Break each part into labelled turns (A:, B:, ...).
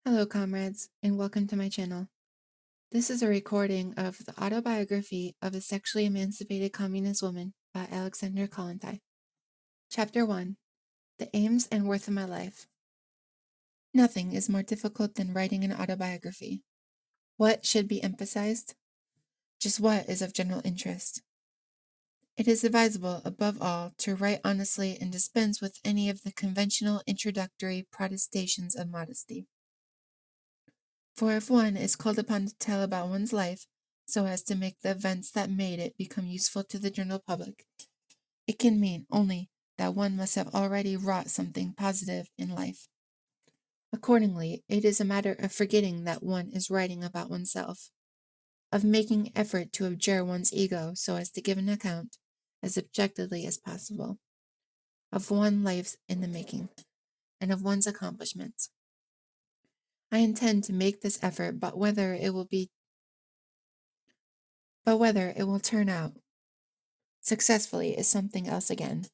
A: Hello, comrades, and welcome to my channel. This is a recording of the Autobiography of a Sexually Emancipated Communist Woman by Alexandra Kollontai. Chapter 1. The Aims and Worth of My Life. Nothing is more difficult than writing an autobiography. What should be emphasized? Just what is of general interest. It is advisable, above all, to write honestly and dispense with any of the conventional introductory protestations of modesty. For if one is called upon to tell about one's life, so as to make the events that made it become useful to the general public, it can mean only that one must have already wrought something positive in life. Accordingly, it is a matter of forgetting that one is writing about oneself, of making effort to abjure one's ego so as to give an account, as objectively as possible, of one's life in the making, and of one's accomplishments. I intend to make this effort, but whether it will turn out successfully is something else again.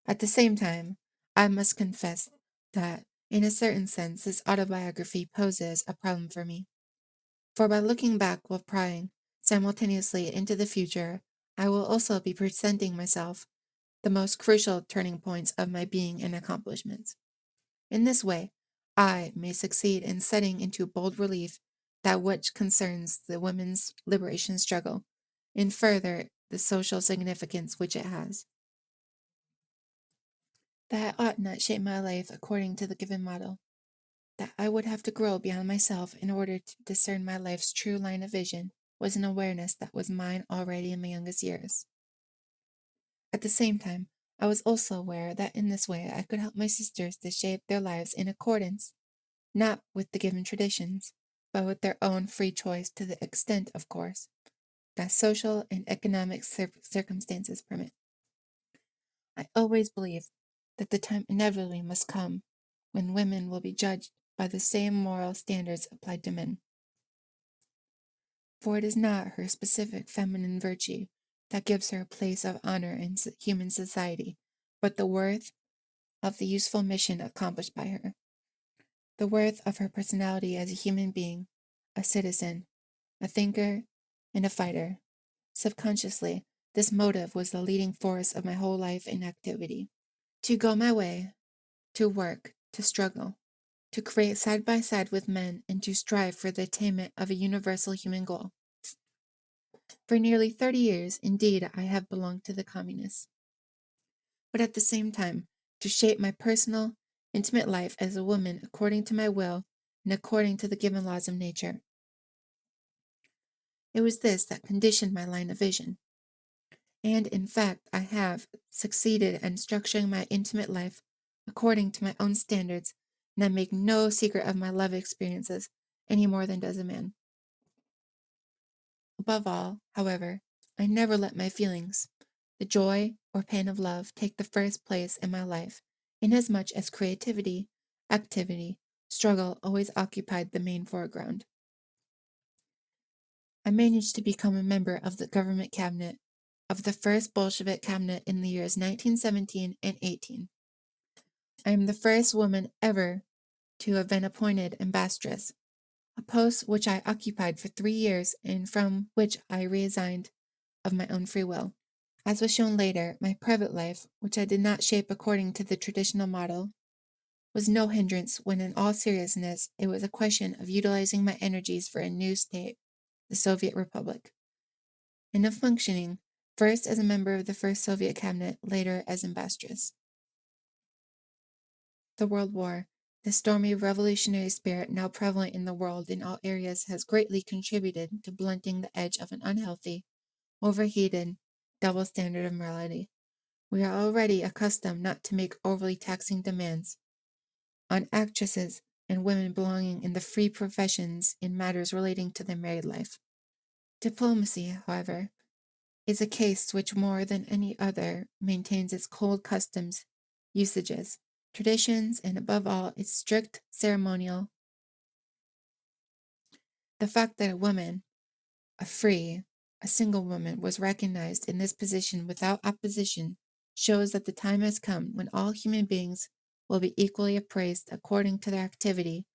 A: At the same time, I must confess that, in a certain sense, this autobiography poses a problem for me. For by looking back while prying simultaneously into the future, I will also be presenting myself the most crucial turning points of my being and accomplishments. In this way, I may succeed in setting into bold relief that which concerns the women's liberation struggle, and further the social significance which it has. That I ought not shape my life according to the given model, that I would have to grow beyond myself in order to discern my life's true line of vision, was an awareness that was mine already in my youngest years. At the same time, I was also aware that in this way I could help my sisters to shape their lives in accordance, not with the given traditions, but with their own free choice to the extent, of course, that social and economic circumstances permit. I always believe that the time inevitably must come when women will be judged by the same moral standards applied to men. For it is not her specific feminine virtue that gives her a place of honor in human society, but the worth of the useful mission accomplished by her, the worth of her personality as a human being, a citizen, a thinker, and a fighter. Subconsciously, this motive was the leading force of my whole life and activity. To go my way, to work, to struggle, to create side by side with men, and to strive for the attainment of a universal human goal. For nearly 30 years, indeed, I have belonged to the communists. But at the same time, to shape my personal, intimate life as a woman according to my will and according to the given laws of nature. It was this that conditioned my line of vision. And in fact, I have succeeded in structuring my intimate life according to my own standards, and I make no secret of my love experiences any more than does a man. Above all, however, I never let my feelings, the joy or pain of love, take the first place in my life, inasmuch as creativity, activity, struggle always occupied the main foreground. I managed to become a member of the government cabinet, of the first Bolshevik cabinet in the years 1917 and 18. I am the first woman ever to have been appointed ambassadress, a post which I occupied for 3 years and from which I resigned of my own free will. As was shown later, my private life, which I did not shape according to the traditional model, was no hindrance when in all seriousness it was a question of utilizing my energies for a new state, the Soviet Republic, and of functioning, first as a member of the first Soviet cabinet, later as ambassadress. The World War, the stormy revolutionary spirit now prevalent in the world in all areas, has greatly contributed to blunting the edge of an unhealthy, overheated, double standard of morality. We are already accustomed not to make overly taxing demands on actresses and women belonging in the free professions in matters relating to their married life. Diplomacy, however, is a case which more than any other maintains its cold customs, usages, traditions, and above all, its strict ceremonial. The fact that a woman, a single woman, was recognized in this position without opposition shows that the time has come when all human beings will be equally appraised according to their activity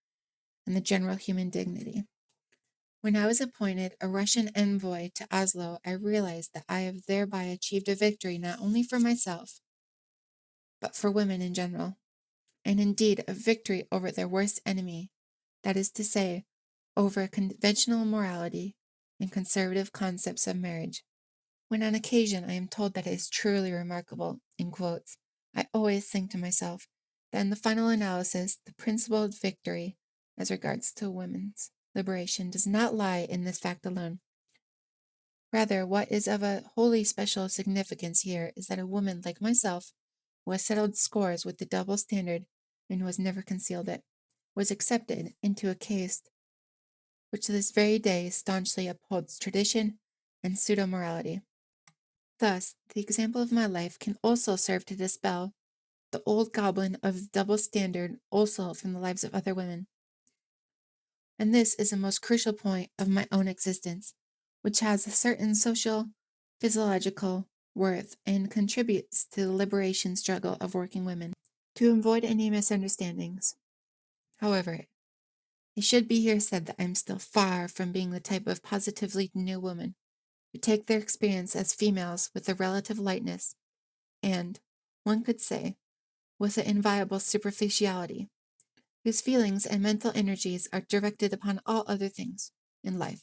A: and the general human dignity. When I was appointed a Russian envoy to Oslo, I realized that I have thereby achieved a victory not only for myself, but for women in general, and indeed a victory over their worst enemy, that is to say, over conventional morality and conservative concepts of marriage. When on occasion I am told that it is truly remarkable, in quotes, I always think to myself that in the final analysis, the principal victory as regards to women's liberation does not lie in this fact alone. Rather, what is of a wholly special significance here is that a woman like myself, who has settled scores with the double standard and who has never concealed it, was accepted into a caste which to this very day staunchly upholds tradition and pseudo-morality. Thus, the example of my life can also serve to dispel the old goblin of the double standard also from the lives of other women. And this is a most crucial point of my own existence, which has a certain social, physiological worth and contributes to the liberation struggle of working women. To avoid any misunderstandings, however, it should be here said that I am still far from being the type of positively new woman who take their experience as females with a relative lightness and, one could say, with an inviolable superficiality, whose feelings and mental energies are directed upon all other things in life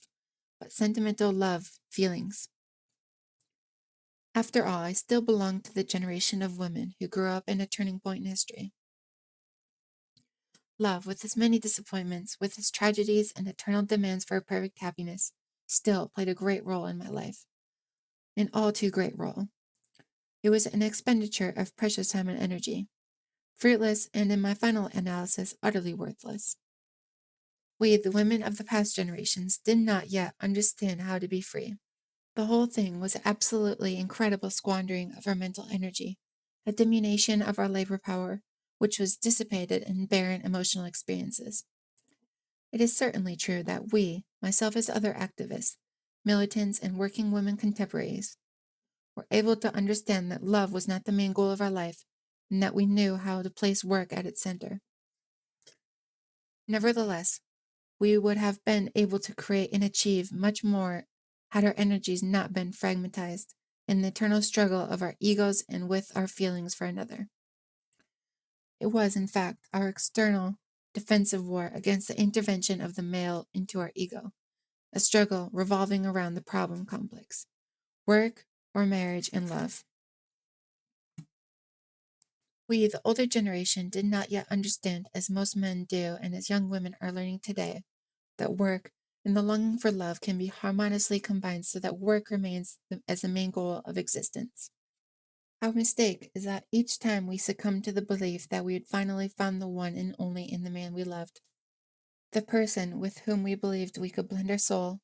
A: but sentimental love feelings. After all, I still belong to the generation of women who grew up in a turning point in history. Love, with its many disappointments, with its tragedies and eternal demands for a perfect happiness, still played a great role in my life. An all too great role. It was an expenditure of precious time and energy, fruitless and, in my final analysis, utterly worthless. We, the women of the past generations, did not yet understand how to be free. The whole thing was an absolutely incredible squandering of our mental energy, a diminution of our labor power, which was dissipated in barren emotional experiences. It is certainly true that we, myself as other activists, militants, and working women contemporaries, were able to understand that love was not the main goal of our life, and that we knew how to place work at its center. Nevertheless, we would have been able to create and achieve much more had our energies not been fragmentized in the eternal struggle of our egos and with our feelings for another. It was, in fact, our external defensive war against the intervention of the male into our ego, a struggle revolving around the problem complex, work or marriage and love. We, the older generation, did not yet understand, as most men do and as young women are learning today, that work and the longing for love can be harmoniously combined so that work remains as the main goal of existence. Our mistake is that each time we succumb to the belief that we had finally found the one and only in the man we loved, the person with whom we believed we could blend our soul,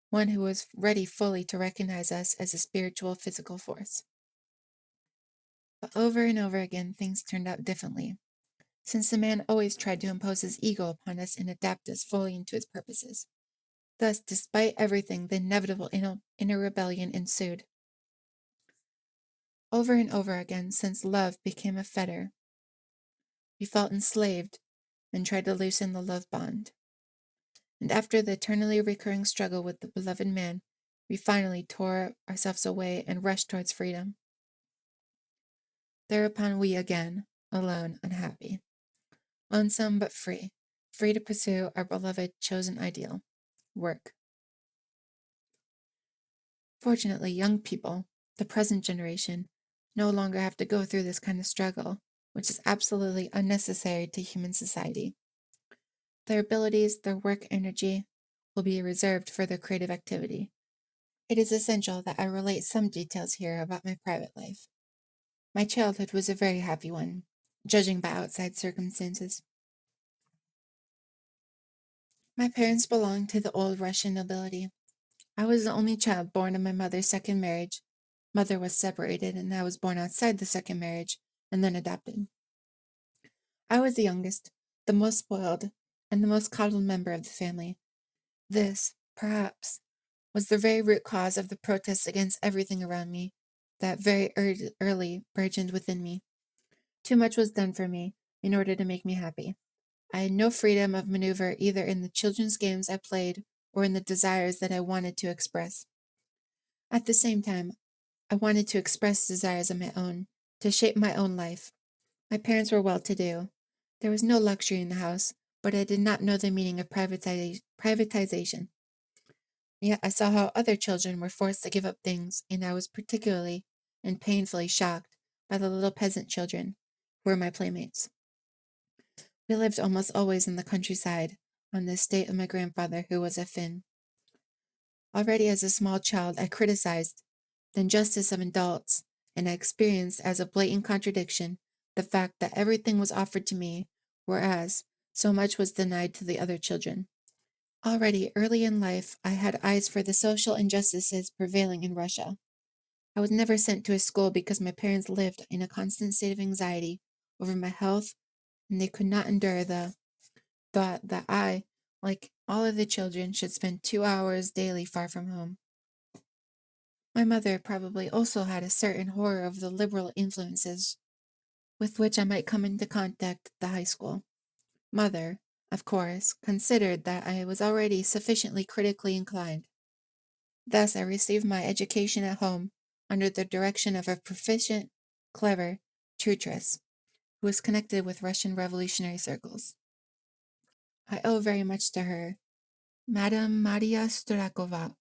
A: one who was ready fully to recognize us as a spiritual, physical force. But over and over again, things turned out differently, since the man always tried to impose his ego upon us and adapt us fully into his purposes. Thus, despite everything, the inevitable inner rebellion ensued. Over and over again, since love became a fetter, we felt enslaved and tried to loosen the love bond. And after the eternally recurring struggle with the beloved man, we finally tore ourselves away and rushed towards freedom. Thereupon we again, alone, unhappy, lonesome but free, free to pursue our beloved chosen ideal, work. Fortunately, young people, the present generation, no longer have to go through this kind of struggle, which is absolutely unnecessary to human society. Their abilities, their work energy, will be reserved for their creative activity. It is essential that I relate some details here about my private life. My childhood was a very happy one, judging by outside circumstances. My parents belonged to the old Russian nobility. I was the only child born of my mother's second marriage. Mother was separated, and I was born outside the second marriage and then adopted. I was the youngest, the most spoiled, and the most coddled member of the family. This, perhaps, was the very root cause of the protest against everything around me that very early burgeoned within me. Too much was done for me in order to make me happy. I had no freedom of maneuver either in the children's games I played or in the desires that I wanted to express. At the same time, I wanted to express desires of my own, to shape my own life. My parents were well-to-do. There was no luxury in the house, but I did not know the meaning of privatization. Yet I saw how other children were forced to give up things, and I was particularly and painfully shocked by the little peasant children, who were my playmates. We lived almost always in the countryside, on the estate of my grandfather, who was a Finn. Already as a small child, I criticized the injustice of adults, and I experienced as a blatant contradiction the fact that everything was offered to me, whereas so much was denied to the other children. Already early in life, I had eyes for the social injustices prevailing in Russia. I was never sent to a school because my parents lived in a constant state of anxiety over my health, and they could not endure the thought that I, like all of the children, should spend 2 hours daily far from home. My mother probably also had a certain horror of the liberal influences with which I might come into contact at the high school. Mother, of course, considered that I was already sufficiently critically inclined. Thus, I received my education at home under the direction of a proficient, clever tutress who was connected with Russian revolutionary circles. I owe very much to her, Madame Maria Sturakova.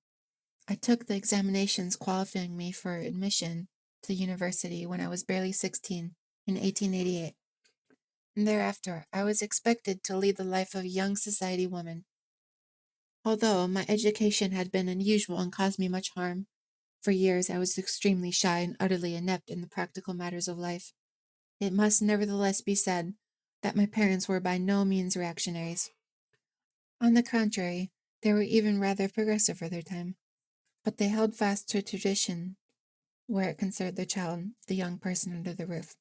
A: I took the examinations qualifying me for admission to the university when I was barely 16 in 1888, and thereafter I was expected to lead the life of a young society woman. Although my education had been unusual and caused me much harm, for years I was extremely shy and utterly inept in the practical matters of life. It must nevertheless be said that my parents were by no means reactionaries. On the contrary, they were even rather progressive for their time, but they held fast to tradition where it concerned the child, the young person under the roof.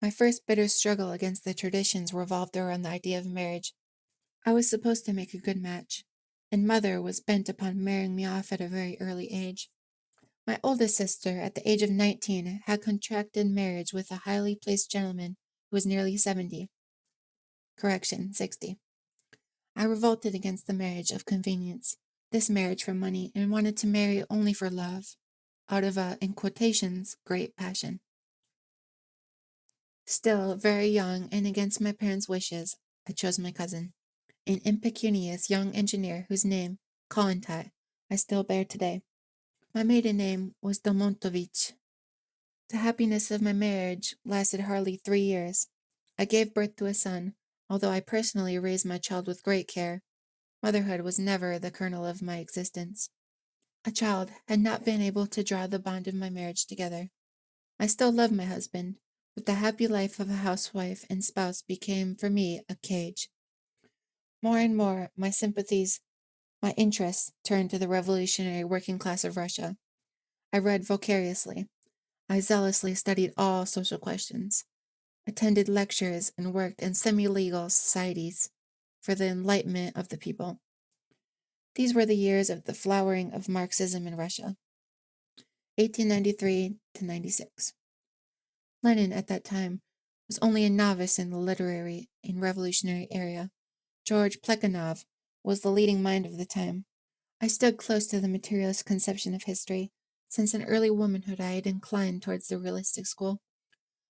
A: My first bitter struggle against the traditions revolved around the idea of marriage. I was supposed to make a good match, and mother was bent upon marrying me off at a very early age. My oldest sister, at the age of 19, had contracted marriage with a highly placed gentleman who was nearly 70. Correction, 60. I revolted against the marriage of convenience, this marriage for money, and wanted to marry only for love, out of a, in quotations, great passion. Still very young and against my parents' wishes, I chose my cousin, an impecunious young engineer whose name, Kollontai, I still bear today. My maiden name was Domontovich. The happiness of my marriage lasted hardly 3 years. I gave birth to a son, although I personally raised my child with great care. Motherhood was never the kernel of my existence. A child had not been able to draw the bond of my marriage together. I still loved my husband, but the happy life of a housewife and spouse became for me a cage. More and more, my sympathies, my interests turned to the revolutionary working class of Russia. I read voraciously. I zealously studied all social questions, attended lectures, and worked in semi-legal societies for the enlightenment of the people. These were the years of the flowering of Marxism in Russia, 1893 to 96. Lenin, at that time, was only a novice in the literary and revolutionary area. George Plekhanov was the leading mind of the time. I stood close to the materialist conception of history. Since an early womanhood, I had inclined towards the realistic school.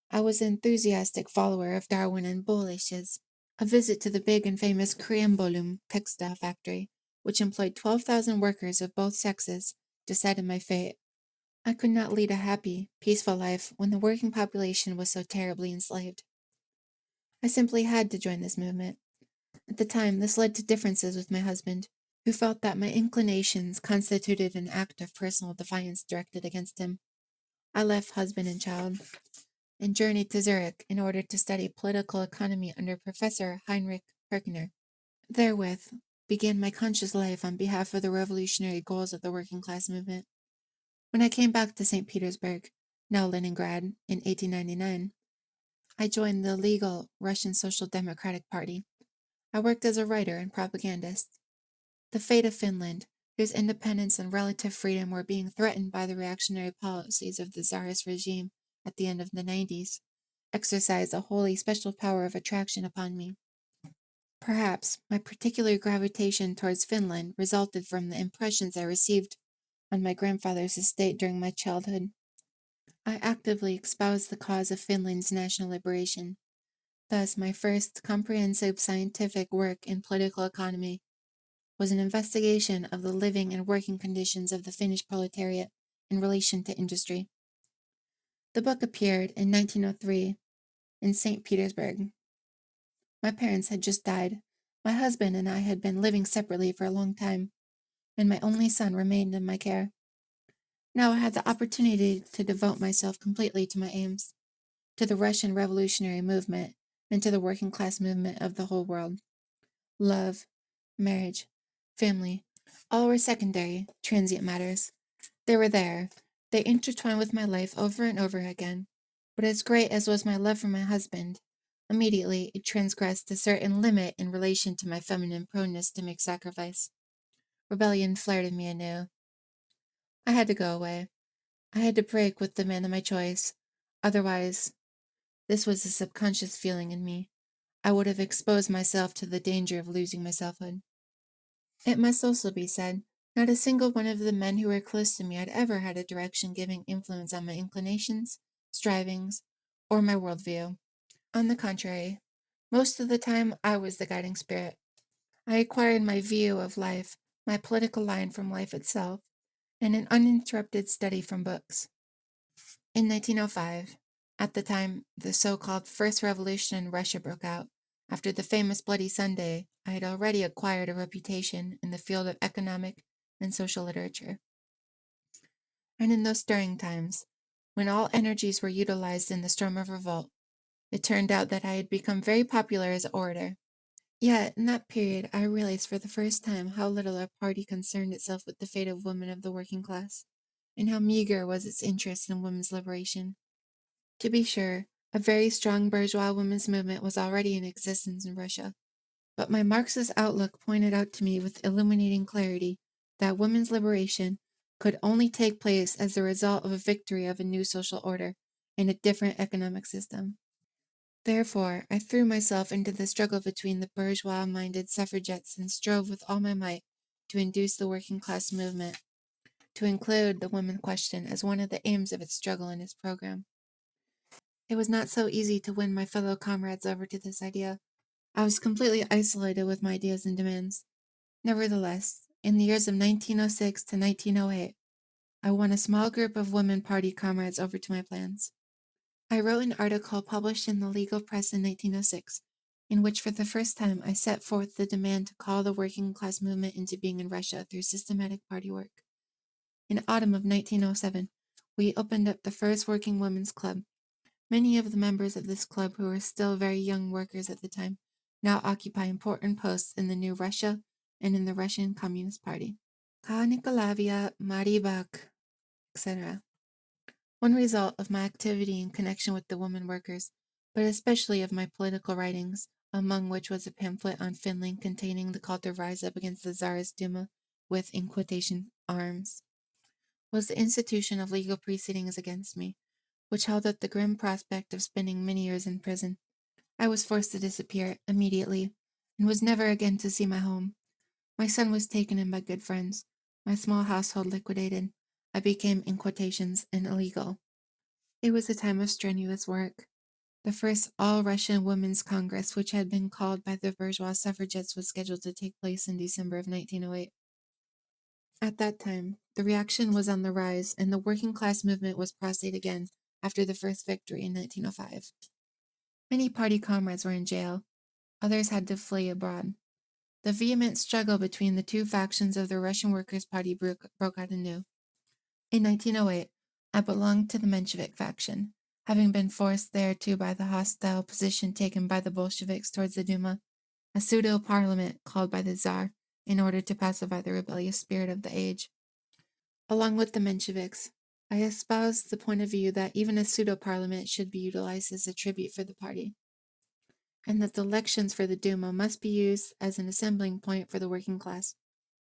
A: I was an enthusiastic follower of Darwin and Bohlish's. A visit to the big and famous Kriembolum textile factory, which employed 12,000 workers of both sexes, decided my fate. I could not lead a happy, peaceful life when the working population was so terribly enslaved. I simply had to join this movement. At the time, this led to differences with my husband, who felt that my inclinations constituted an act of personal defiance directed against him. I left husband and child and journeyed to Zurich in order to study political economy under Professor Heinrich Herkner. Therewith began my conscious life on behalf of the revolutionary goals of the working class movement. When I came back to St. Petersburg, now Leningrad, in 1899, I joined the legal Russian Social Democratic Party. I worked as a writer and propagandist. The fate of Finland, whose independence and relative freedom were being threatened by the reactionary policies of the Tsarist regime at the end of the 90s, exercised a wholly special power of attraction upon me. Perhaps my particular gravitation towards Finland resulted from the impressions I received on my grandfather's estate during my childhood. I actively espoused the cause of Finland's national liberation. Thus, my first comprehensive scientific work in political economy was an investigation of the living and working conditions of the Finnish proletariat in relation to industry. The book appeared in 1903 in St. Petersburg. My parents had just died. My husband and I had been living separately for a long time, and my only son remained in my care. Now I had the opportunity to devote myself completely to my aims, to the Russian revolutionary movement, and to the working class movement of the whole world. Love, marriage, family, all were secondary, transient matters. They were there. They intertwined with my life over and over again. But as great as was my love for my husband, immediately it transgressed a certain limit in relation to my feminine proneness to make sacrifice. Rebellion flared in me anew. I had to go away. I had to break with the man of my choice. Otherwise, this was a subconscious feeling in me, I would have exposed myself to the danger of losing my selfhood. It must also be said, not a single one of the men who were close to me had ever had a direction-giving influence on my inclinations, strivings, or my worldview. On the contrary, most of the time I was the guiding spirit. I acquired my view of life, my political line from life itself, and an uninterrupted study from books. In 1905, at the time the so-called First Revolution in Russia broke out, after the famous Bloody Sunday, I had already acquired a reputation in the field of economic and social literature. And in those stirring times, when all energies were utilized in the storm of revolt, it turned out that I had become very popular as an orator. Yet, in that period, I realized for the first time how little our party concerned itself with the fate of women of the working class, and how meager was its interest in women's liberation. To be sure, a very strong bourgeois women's movement was already in existence in Russia, but my Marxist outlook pointed out to me with illuminating clarity that women's liberation could only take place as the result of a victory of a new social order and a different economic system. Therefore, I threw myself into the struggle between the bourgeois-minded suffragettes and strove with all my might to induce the working class movement to include the women question as one of the aims of its struggle in its program. It was not so easy to win my fellow comrades over to this idea. I was completely isolated with my ideas and demands. Nevertheless, in the years of 1906 to 1908, I won a small group of women party comrades over to my plans. I wrote an article published in the legal press in 1906, in which for the first time I set forth the demand to call the working class movement into being in Russia through systematic party work. In autumn of 1907, we opened up the first working women's club. Many of the members of this club, who were still very young workers at the time, now occupy important posts in the new Russia and in the Russian Communist Party. Ka Nikolavia, Maribak, etc. One result of my activity in connection with the women workers, but especially of my political writings, among which was a pamphlet on Finland containing the call to rise up against the Tsarist Duma with, in quotation, arms, was the institution of legal proceedings against me, which held up the grim prospect of spending many years in prison. I was forced to disappear immediately, and was never again to see my home. My son was taken in by good friends, my small household liquidated. I became, in quotations, an illegal. It was a time of strenuous work. The first All-Russian Women's Congress, which had been called by the bourgeois suffragettes, was scheduled to take place in December of 1908. At that time, the reaction was on the rise, and the working class movement was prostrate again after the first victory in 1905. Many party comrades were in jail. Others had to flee abroad. The vehement struggle between the two factions of the Russian Workers' Party broke out anew. In 1908, I belonged to the Menshevik faction, having been forced thereto by the hostile position taken by the Bolsheviks towards the Duma, a pseudo-parliament called by the Tsar in order to pacify the rebellious spirit of the age. Along with the Mensheviks, I espoused the point of view that even a pseudo-parliament should be utilized as a tribute for the party, and that the elections for the Duma must be used as an assembling point for the working class.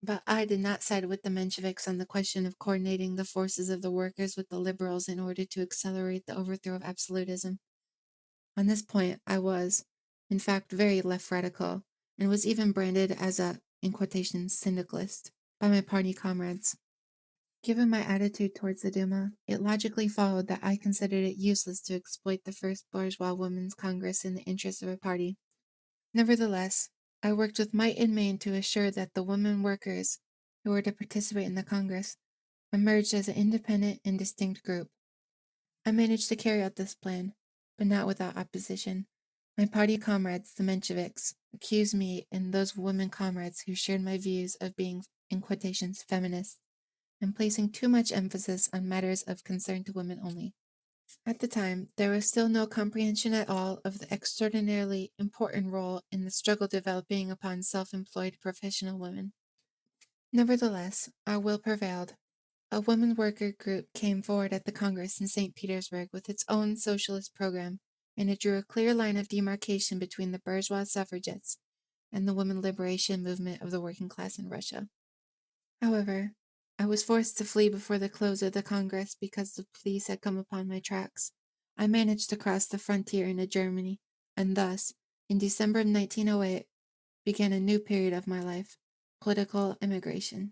A: But I did not side with the Mensheviks on the question of coordinating the forces of the workers with the liberals in order to accelerate the overthrow of absolutism. On this point, I was, in fact, very left radical, and was even branded as a, in quotations, syndicalist by my party comrades. Given my attitude towards the Duma, it logically followed that I considered it useless to exploit the first bourgeois women's congress in the interest of a party. Nevertheless, I worked with might and main to assure that the women workers who were to participate in the congress emerged as an independent and distinct group. I managed to carry out this plan, but not without opposition. My party comrades, the Mensheviks, accused me and those women comrades who shared my views of being, in quotations, feminists, and placing too much emphasis on matters of concern to women only. At the time, there was still no comprehension at all of the extraordinarily important role in the struggle developing upon self-employed professional women. Nevertheless, our will prevailed. A women worker group came forward at the Congress in St. Petersburg with its own socialist program, and it drew a clear line of demarcation between the bourgeois suffragettes and the women liberation movement of the working class in Russia. However, I was forced to flee before the close of the Congress because the police had come upon my tracks. I managed to cross the frontier into Germany, and thus, in December of 1908, began a new period of my life, political immigration.